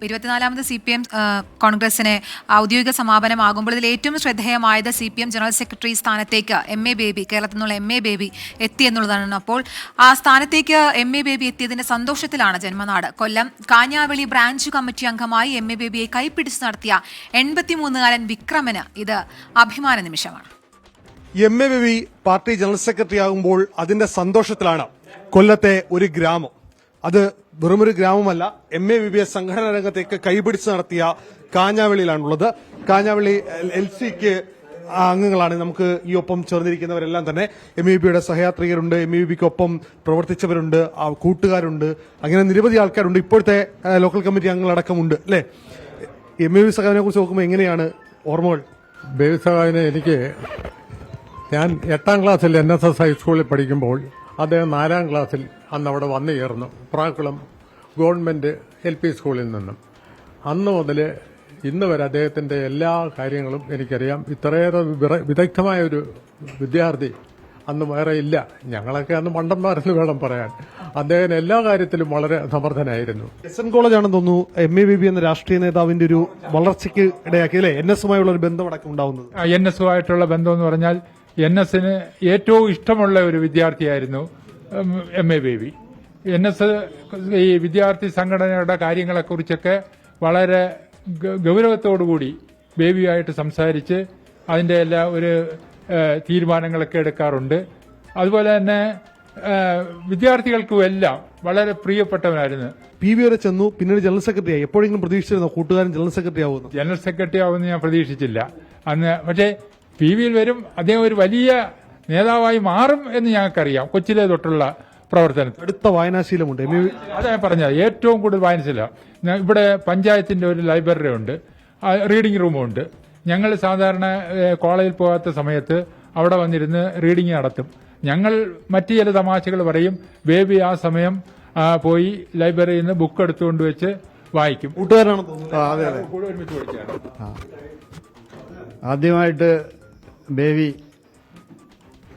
24ാമത് CPM കോൺഗ്രസിന് ഔദ്യോഗിക സമാപനമാകുമ്പോൾ ഇതിൽ ഏറ്റവും ശ്രദ്ധേയമായത് CPM ജനറൽ സെക്രട്ടറി സ്ഥാനത്തേക്ക് MA ബേബി, കേരളത്തിൽ നിന്നുള്ള MA ബേബി എത്തിയെന്നുള്ളതാണ്. അപ്പോൾ ആ സ്ഥാനത്തേക്ക് MA ബേബി എത്തിയതിന്റെ സന്തോഷത്തിലാണ് ജന്മനാട്. കൊല്ലം കാഞ്ഞാവെളി ബ്രാഞ്ച് കമ്മിറ്റി അംഗമായി MA ബേബിയെ കൈപ്പിടിച്ച് നടത്തിയ 83-കാരൻ വിക്രമന് ഇത് അഭിമാന നിമിഷമാണ്. MA baby party general secretary ആകുമ്പോൾ അതിന്റെ സന്തോഷത്തിലാണ് കൊല്ലത്തെ ഒരു ഗ്രാമം. അത് വെറുമൊരു ഗ്രാമമല്ല, MA ബേബിയെ സംഘടനാ രംഗത്തേക്ക് കൈപിടിച്ച് നടത്തിയ കാഞ്ഞാവെളിയിലാണുള്ളത്. കാഞ്ഞാവെളി LCക്ക് അംഗങ്ങളാണ് നമുക്ക് ഈ ഒപ്പം ചേർന്നിരിക്കുന്നവരെല്ലാം തന്നെ. MA ബേബിയുടെ സഹയാത്രികരുണ്ട്, MA ബേബിക്കൊപ്പം പ്രവർത്തിച്ചവരുണ്ട്, കൂട്ടുകാരുണ്ട്, അങ്ങനെ നിരവധി ആൾക്കാരുണ്ട്. ഇപ്പോഴത്തെ ലോക്കൽ കമ്മിറ്റി അംഗങ്ങളടക്കമുണ്ട് അല്ലേ? MA ബേബി സഖാവിനെ കുറിച്ച് നോക്കുമ്പോൾ എങ്ങനെയാണ് ഓർമ്മകൾ? ബേബി സഖാവിനെ ഞാൻ 8ാം ക്ലാസ്സിൽ NSS ഹൈസ്കൂളിൽ പഠിക്കുമ്പോൾ അദ്ദേഹം 4ാം ക്ലാസ്സിൽ അന്ന് അവിടെ വന്നു ചേർന്നു, പ്രാക്കുളം ഗവൺമെന്റ് LP സ്കൂളിൽ നിന്നും. അന്ന് മുതൽ ഇന്ന് വരെ അദ്ദേഹത്തിന്റെ എല്ലാ കാര്യങ്ങളും എനിക്കറിയാം. ഇത്രയേറെ വിദഗ്ധമായ ഒരു വിദ്യാർത്ഥി അന്ന് വേറെ ഇല്ല. ഞങ്ങളൊക്കെ അന്ന് മണ്ടന്മാരെന്ന് വേണം പറയാൻ. അദ്ദേഹം എല്ലാ കാര്യത്തിലും വളരെ സമർത്ഥനായിരുന്നു. SN കോളേജാണെന്ന് തോന്നുന്നു MA ബേബി എന്ന രാഷ്ട്രീയ നേതാവിന്റെ ഒരു വളർച്ചയ്ക്ക് ഇടയാക്കി അല്ലേ? NSുമായുള്ള ഒരു ബന്ധമടക്കം ഉണ്ടാവുന്നത്. NSുമായിട്ടുള്ള ബന്ധം എന്ന് പറഞ്ഞാൽ NSന് ഏറ്റവും ഇഷ്ടമുള്ള ഒരു വിദ്യാർത്ഥിയായിരുന്നു MA ബേബി. NS ഈ വിദ്യാർത്ഥി സംഘടനയുടെ കാര്യങ്ങളെക്കുറിച്ചൊക്കെ വളരെ ഗൗരവത്തോടുകൂടി ബേബിയായിട്ട് സംസാരിച്ച് അതിന്റെ എല്ലാ ഒരു തീരുമാനങ്ങളൊക്കെ എടുക്കാറുണ്ട്. അതുപോലെ തന്നെ വിദ്യാർത്ഥികൾക്കും എല്ലാം വളരെ പ്രിയപ്പെട്ടവനായിരുന്നു. PV വരെ ചെന്നു, പിന്നീട് ജനറൽ സെക്രട്ടറി ആയി. എപ്പോഴെങ്കിലും പ്രതീക്ഷിച്ചിരുന്നോ കൂട്ടുകാരൻ ജനറൽ സെക്രട്ടറി ആവുന്നു? ജനറൽ സെക്രട്ടറി ആവുമെന്ന് ഞാൻ പ്രതീക്ഷിച്ചില്ല അന്ന്. പക്ഷേ PVയിൽ വരും, അദ്ദേഹം ഒരു വലിയ നേതാവായി മാറും എന്ന് ഞങ്ങൾക്കറിയാം. കൊച്ചിലെ തൊട്ടുള്ള പ്രവർത്തനത്തിൽ അടുത്ത വായനാശീലമുണ്ട്. അതാ പറഞ്ഞത്, ഏറ്റവും കൂടുതൽ വായനശീലം. ഇവിടെ പഞ്ചായത്തിന്റെ ഒരു ലൈബ്രറി ഉണ്ട്, റീഡിംഗ് റൂമുണ്ട്. ഞങ്ങൾ സാധാരണ കോളേജിൽ പോകാത്ത സമയത്ത് അവിടെ വന്നിരുന്ന് റീഡിംഗ് നടത്തും. ഞങ്ങൾ മറ്റു ചില തമാശകൾ പറയും. ബേബി ആ സമയം പോയി ലൈബ്രറിയിൽ നിന്ന് ബുക്ക് എടുത്തുകൊണ്ട് വെച്ച് വായിക്കും. കൂട്ടുകാരാണ്. ആദ്യമായിട്ട് ബേബി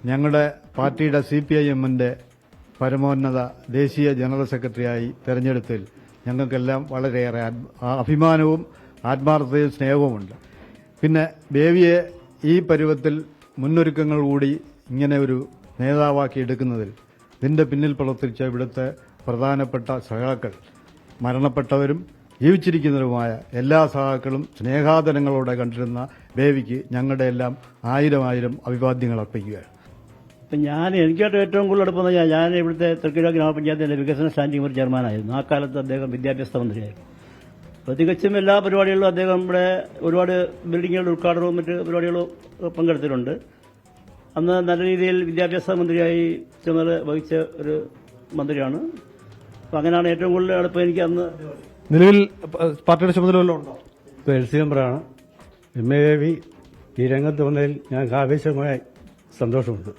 ഞങ്ങളുടെ പാർട്ടിയുടെ CPIMന്റെ പരമോന്നത ദേശീയ ജനറൽ സെക്രട്ടറിയായി തെരഞ്ഞെടുത്തതിൽ ഞങ്ങൾക്കെല്ലാം വളരെയേറെ അഭിമാനവും ആത്മാർത്ഥതയും സ്നേഹവുമുണ്ട്. പിന്നെ ബേബിയെ ഈ പരുവത്തിൽ മുന്നൊരുക്കങ്ങൾ കൂടി ഇങ്ങനെ ഒരു നേതാവാക്കി എടുക്കുന്നതിൽ ഇതിന്റെ പിന്നിൽ പ്രവർത്തിച്ച ഇവിടുത്തെ പ്രധാനപ്പെട്ട സഖാക്കൾ, മരണപ്പെട്ടവരും ജീവിച്ചിരിക്കുന്നവരുമായ എല്ലാ സഖാക്കളും സ്നേഹാദരങ്ങളോടെ കണ്ടിരുന്ന ബേബിക്ക് ഞങ്ങളുടെ എല്ലാം 1000 അഭിവാദ്യങ്ങൾ അർപ്പിക്കുകയാണ്. ഇപ്പം എനിക്കായിട്ട് ഏറ്റവും കൂടുതൽ അടുപ്പം ഞാൻ ഇവിടുത്തെ തൃക്കര ഗ്രാമപഞ്ചായത്തിന്റെ വികസന സ്റ്റാൻഡിംഗ് കമ്മിറ്റി ചെയർമാനായിരുന്നു. ആ കാലത്ത് അദ്ദേഹം വിദ്യാഭ്യാസ മന്ത്രിയായിരുന്നു. അപ്പോൾ തികച്ചും എല്ലാ പരിപാടികളിലും അദ്ദേഹം ഇവിടെ ഒരുപാട് ബിൽഡിങ്ങുകളുടെ ഉദ്ഘാടനവും മറ്റ് പരിപാടികളും പങ്കെടുത്തിട്ടുണ്ട്. അന്ന് നല്ല രീതിയിൽ വിദ്യാഭ്യാസ മന്ത്രിയായി ചുമതല വഹിച്ച ഒരു മന്ത്രിയാണ്. അപ്പം അങ്ങനെയാണ് ഏറ്റവും കൂടുതൽ അടുപ്പം എനിക്ക് അന്ന്. നിലവിൽ പാർട്ടിയുടെ ചുമതല ഉണ്ടോ? ഇപ്പോൾ LC മെമ്പറാണ്. MA ബേബി ഈ രംഗത്ത് വന്നതിൽ ഞങ്ങൾക്ക് ആവേശമായ സന്തോഷമുണ്ട്.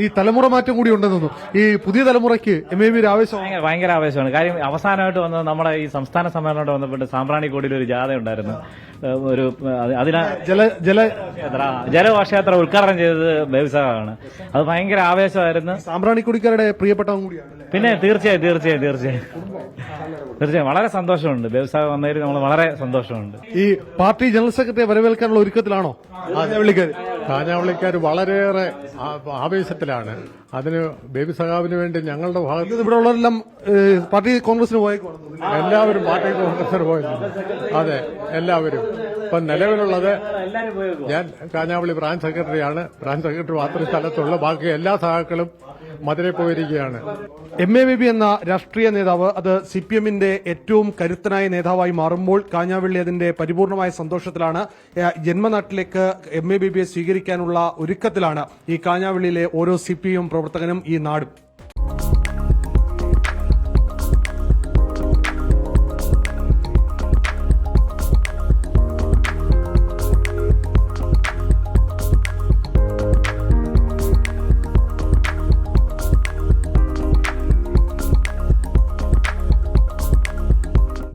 ഈ തലമുറ മാറ്റം കൂടി ഉണ്ടെന്ന് തോന്നുന്നു. ഈ പുതിയ തലമുറയ്ക്ക് MA ബേബി ഒരു ആവേശം, ഭയങ്കര ആവേശമാണ്. കാര്യം അവസാനമായിട്ട് വന്നത് നമ്മുടെ ഈ സംസ്ഥാന സമ്മേളനമായിട്ട് ബന്ധപ്പെട്ട് സാമ്പ്രാണിക്കോടിയിൽ ഒരു ജാഥ ഉണ്ടായിരുന്നു. ഒരു ജലഘോഷയാത്ര ഉദ്ഘാടനം ചെയ്തത് ബേബി സാറാണ്. അത് ഭയങ്കര ആവേശമായിരുന്നു. സാമ്പ്രാണിക്കൊടിക്കാരുടെ പ്രിയപ്പെട്ടവൻ കൂടിയാണ്. പിന്നെ തീർച്ചയായും വളരെ സന്തോഷമുണ്ട്. ബേബി സാർ വന്നതിൽ നമ്മൾ വളരെ സന്തോഷമുണ്ട്. ഈ പാർട്ടി ജനറൽ സെക്രട്ടറിയെ വരവേൽക്കാനുള്ള ഒരുക്കത്തിലാണോ കാഞ്ഞാവള്ളിക്കാർ? വളരെയേറെ ആവേശത്തിലാണ്. അതിന് ബേബി സഖാവിന് വേണ്ടി ഞങ്ങളുടെ ഭാഗത്ത് ഇവിടെ ഉള്ളവരെല്ലാം പാർട്ടി കോൺഗ്രസിന് പോയേക്കുവാണ്. എല്ലാവരും പാർട്ടി കോൺഗ്രസിന് പോയിട്ടുണ്ട്. അതെ, എല്ലാവരും. ഇപ്പൊ നിലവിലുള്ളത് ഞാൻ കാഞ്ഞാവള്ളി ബ്രാഞ്ച് സെക്രട്ടറിയാണ്. ബ്രാഞ്ച് സെക്രട്ടറി മാത്രമേ സ്ഥലത്തുള്ളൂ. ബാക്കി എല്ലാ സഖാക്കളും മധുരയിൽ പോയിരിക്കുകയാണ്. MA ബേബി എന്ന രാഷ്ട്രീയ നേതാവ് അത് CPMന്റെ ഏറ്റവും കരുത്തനായ നേതാവായി മാറുമ്പോൾ കാഞ്ഞാവെള്ളി അതിന്റെ പരിപൂർണമായ സന്തോഷത്തിലാണ്. ജന്മനാട്ടിലേക്ക് MA ബേബിയെ സ്വീകരിക്കാനുള്ള ഒരുക്കത്തിലാണ് ഈ കാഞ്ഞാവെള്ളിയിലെ ഓരോ CPM പ്രവർത്തകനും ഈ നാടും.